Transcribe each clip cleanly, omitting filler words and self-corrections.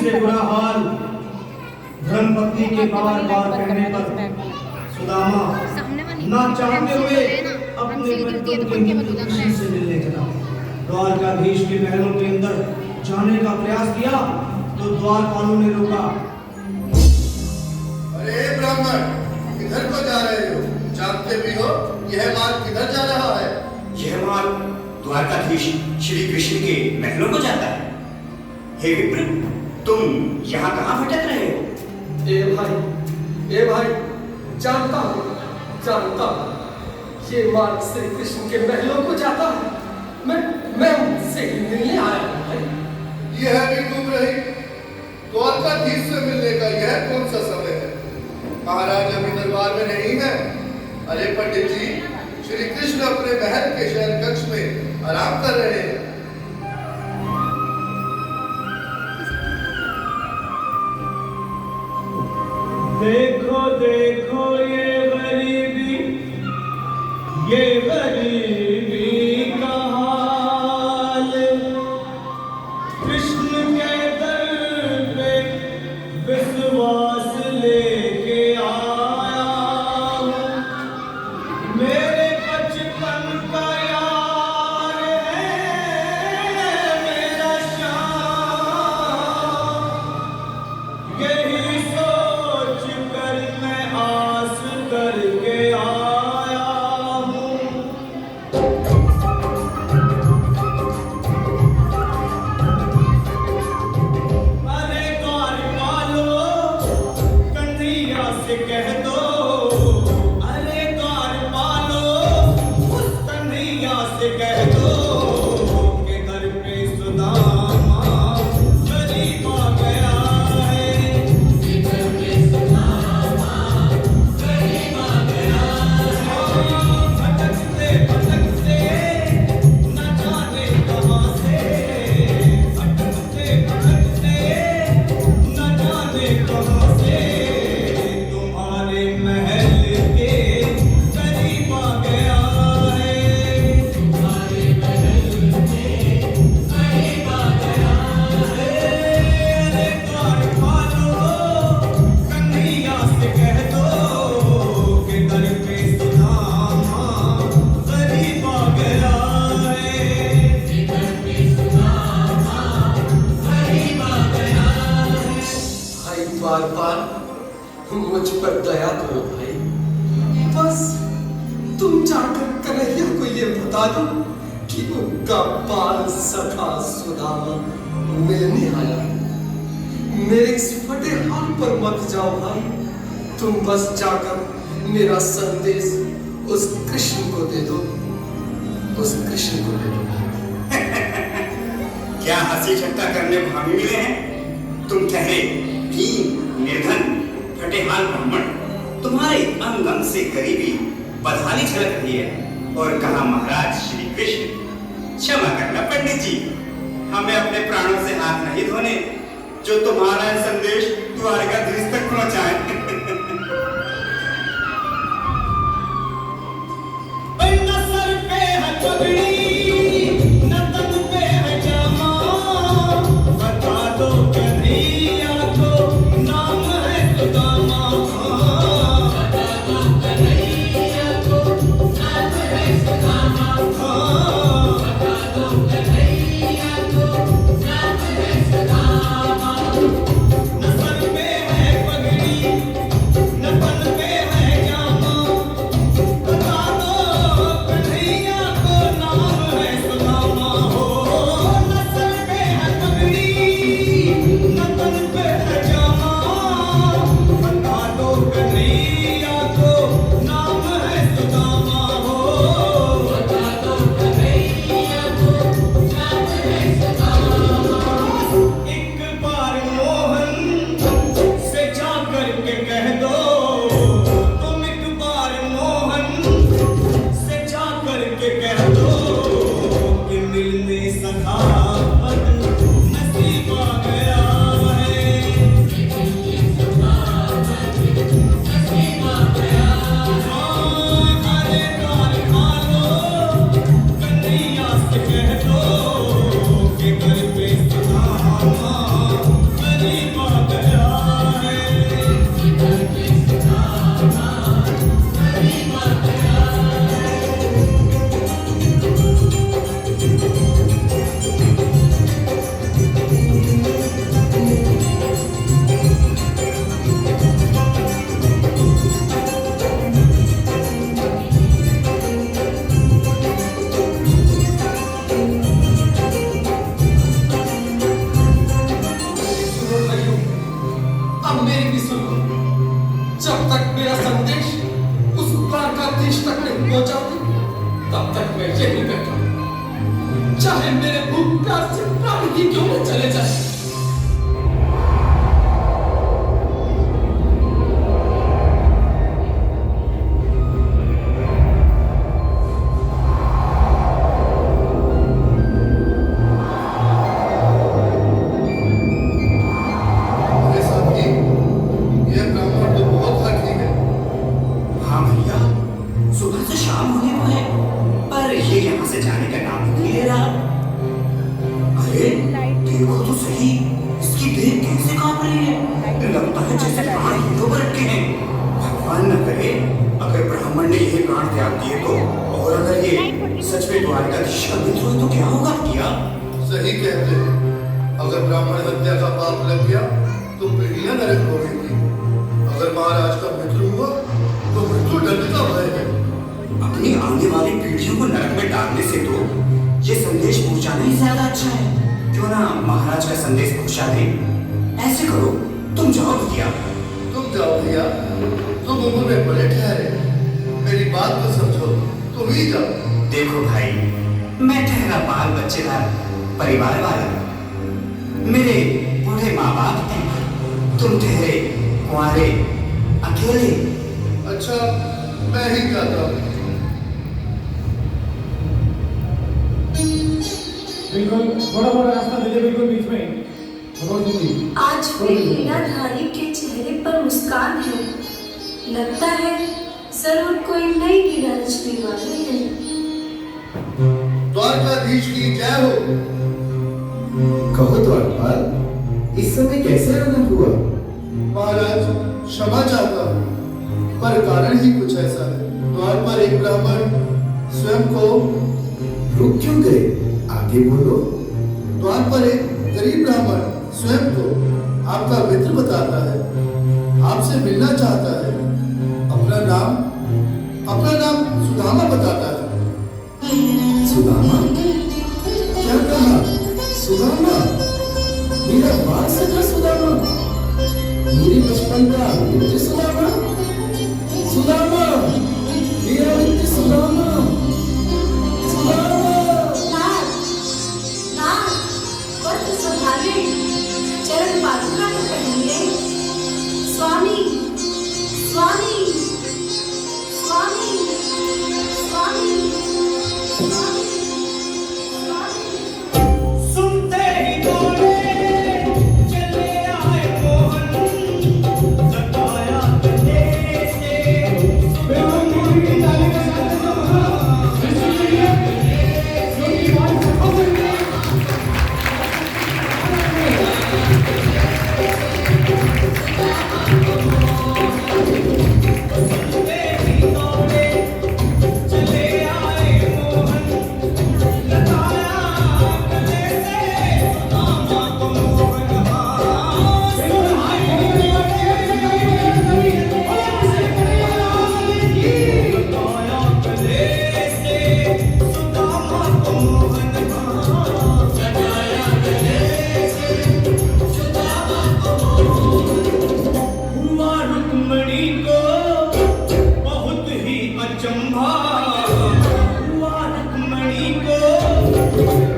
से बुरा हाल धर्मपत्नी के बार बार कहने पर सुदामा ना चाहते हुए अपने बचपन के मित्र से मिलने चला। द्वारकाधीश के महलों के अंदर जाने का प्रयास किया तो द्वारपालों ने रोका। अरे ब्राह्मण, किधर को जा रहे हो? जानते भी हो यह मार्ग किधर जा रहा है? यह मार्ग द्वारकाधीश श्री कृष्ण के महलों को जाता है। हे विप्र, तुम यहाँ कहाँ भटक रहे हो? ए भाई, जानता हूँ, ये मार्ग श्री कृष्ण के महलों को जाता है। मैं उनसे ही मिलने आया हूँ भाई। यह भी डूब रही द्वारकाधीश से मिलने का यह कौन सा समय है? महाराज अभी दरबार में नहीं है। अरे पंडित जी, श्री कृष्ण अपने महल के शयन कक्ष में आराम कर रहे हैं। देखो देखो ये गरीबी का हाल, कृष्ण के दर पे विश्वास लेके आया हूँ। मेरे बचपन का यार है मेरा श्याम, यही सोच कर मैं आस करके आया हूँ। अरे द्वारपालो, कन्हैया से कह दो, अरे द्वारपालो, उस कन्हैया से कह दो कि घर पे सुदामा गरीब आ गया है। घर पे सुदामा गरीब आ गया है। भटकते भटकते न जाने कहाँ से, भटकते भटकते न जाने कहाँ से, तुम्हारे महल के करीब आ गया है। तुम्हारे महल के करीब आ गया है। अरे द्वारपालो, कन्हैया से कह दो कि घर पे सुदामा गरीब आ गया है। घर पे सुदामा गरीब आ गया है। भाई बार मुझ पर दया करो भाई। बस तुम जाकर कन्हैया को ये बता दो कि उनका बाल सखा सुदामा मिलने आया है। मेरे इस फटे हाल पर मत जाओ भाई। तुम बस जाकर मेरा संदेश उस कृष्ण को दे दो, उस कृष्ण को दे दो। क्या हंसी ठट्टा करने भाभी मिले हैं? तुम ठहरे दीन, निर्धन, फटेहाल ब्राह्मण, तुम्हारे अंग अंग से गरीबी बदहाली झलक रही है। और कहा महाराज श्री कृष्ण, क्षमा करना पंडित जी, हमें अपने प्राणों से हाथ नहीं धोने जो तुम्हारा संदेश द्वारकाधीश तक पहुंचाए। न सर पे है पगड़ी, न तन पे है जामा, बता दो कन्हैया को नाम है सुदामा। बता दो कन्हैया को नाम है सुदामा। बता दो कन्हैया को नाम है सुदामा। न सर पे है पगड़ी, न तन तुम हो जाते तब तक मैं यही बैठा, चाहे मेरे भूख प्यास से प्राण ही क्यों न चले जाए। मेरे साथी, यह ब्राह्मण तो बहुत हठी है। हाँ भैया, सुबह से शाम होने को है, पर ये यहाँ से जाने का नाम नहीं ले रहा। अरे देखो तो सही, इसकी देह कैसे कांप रही है, लगता है जैसे प्राण हीटों पर अटके हैं। भगवान न करे अगर ब्राह्मण ने यह प्राण त्याग दिए तो, और अगर ये सच में द्वारकाधीश का मित्र हो तो क्या होगा भैया? सही कहते हैं, अगर ब्राह्मण हत्या का पाप लग गया तो पीढ़ियां नरक होगी। अगर महाराज का मित्र हुआ तो मृत्यु दंड का भय है। अपनी आने वाली पीढ़ियों को नरक में डालने से तो ये संदेश पहुंचाना ही ज्यादा अच्छा है। क्यों ना महाराज का संदेश पहुंचा दे। ऐसे करो, तुम जाओ भैया। तुम जाओ भैया, तुम उम्र में बड़े ठहरे, मेरी बात तो समझो, तुम ही जाओ। देखो भाई, मैं ठहरा बाल बच्चेदार परिवार वाला, मेरे बूढ़े माँ बाप हैं, तुम ठहरे कुंवारे अकेले। अच्छा, मैं ही जाता हूँ। बिल्कुल, थोड़ा थोड़ा रास्ता दीजिए, बिल्कुल बीच में। आज भी लीलाधारी के चेहरे पर मुस्कान है। लगता है जरूर कोई नई लीला रचने वाले हैं। द्वारकाधीश की जय हो। कहो द्वारपाल, इस समय कैसे आगमन हुआ? महाराज, क्षमा चाहता हूँ, पर कारण ही कुछ ऐसा है। द्वार पर एक ब्राह्मण स्वयं को रुक क्यों गए? आगे बोलो। द्वार पर एक गरीब ब्राह्मण स्वयं को आपका मित्र बताता है, आपसे मिलना चाहता है। अपना नाम सुदामा बताता है। सुदामा? क्या कहा? सुदामा? मेरा बाल सखा सुदामा? मेरे बचपन का मित्र सुदामा? सुदामा, मेरा मित्र सुदामा, सुदामा। नाथ, नाथ, वस्त्र संभालिए, चरण पादुका तो पहनिए। स्वामी, स्वामी, स्वामी, स्वामी, स्वामी, स्वामी। सुनते ही दौड़े चले आए मोहन, सताया गले से सुनते ही दौड़े चले आए मोहन, सताया गले से सुदामा को मोहन। सताया गले से सुदामा को मोहन, सताया गले से सुदामा को मोहन। हुआ रुक्मणी को बहुत ही अचंभा, हुआ रुक्मणी को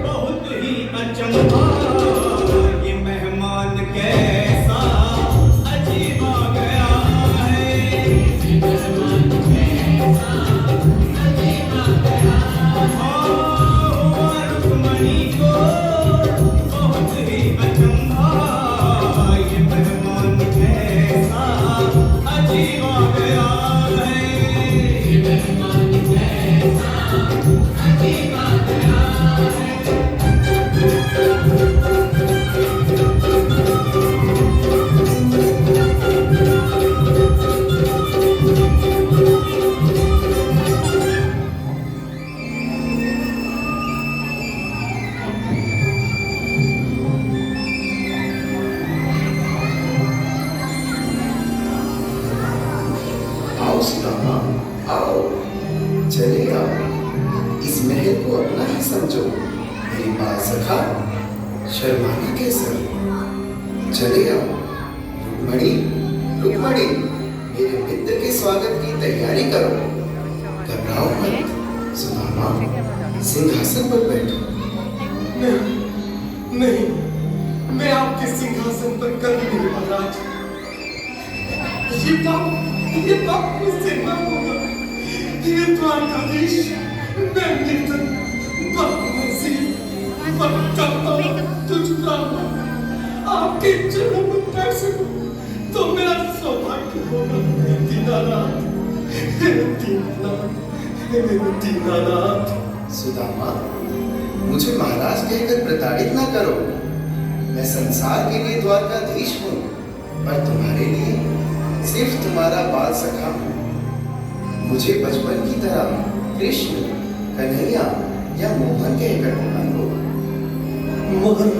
बहुत ही अचंभा। ये मेहमान कैसा अजीब आ गया है, ये मेहमान कैसा अजीब आ गया है। हुआ रुक्मणी को बहुत ही अचंभा, ये मेहमान कैसा अजीब आ गया है, ये मेहमान कैसा अजीब आ गया है। आओ सुदामा, आओ, चले आओ। इस महल को अपना ही समझो। मेरी बाल सखा, शर्माना कैसा? चले आओ। रुक्मणी, रुक्मणी, मेरे मित्र के स्वागत की तैयारी करो। घबराओ सिंहासन पर बैठो। नहीं, नहीं, मैं आपके सिंहासन पर कभी नहीं महाराज। ये पाप मुझसे न होगा। ये द्वारकाधीश, मैं निर्धन, बदनसीब, बदचलता, तुझदार, आपके चरणों में बैठ सकूं तो मेरा सौभाग्य होगा। दीनानाथ, दीनानाथ। सुदामा, मुझे महाराज कहकर प्रताड़ित ना करो। मैं संसार के लिए द्वारकाधीश हूँ, पर तुम्हारे लिए सिर्फ तुम्हारा बाल सखा हूँ। मुझे बचपन की तरह कृष्ण, कन्हैया या मोहन कहकर पुकारो। मोहन,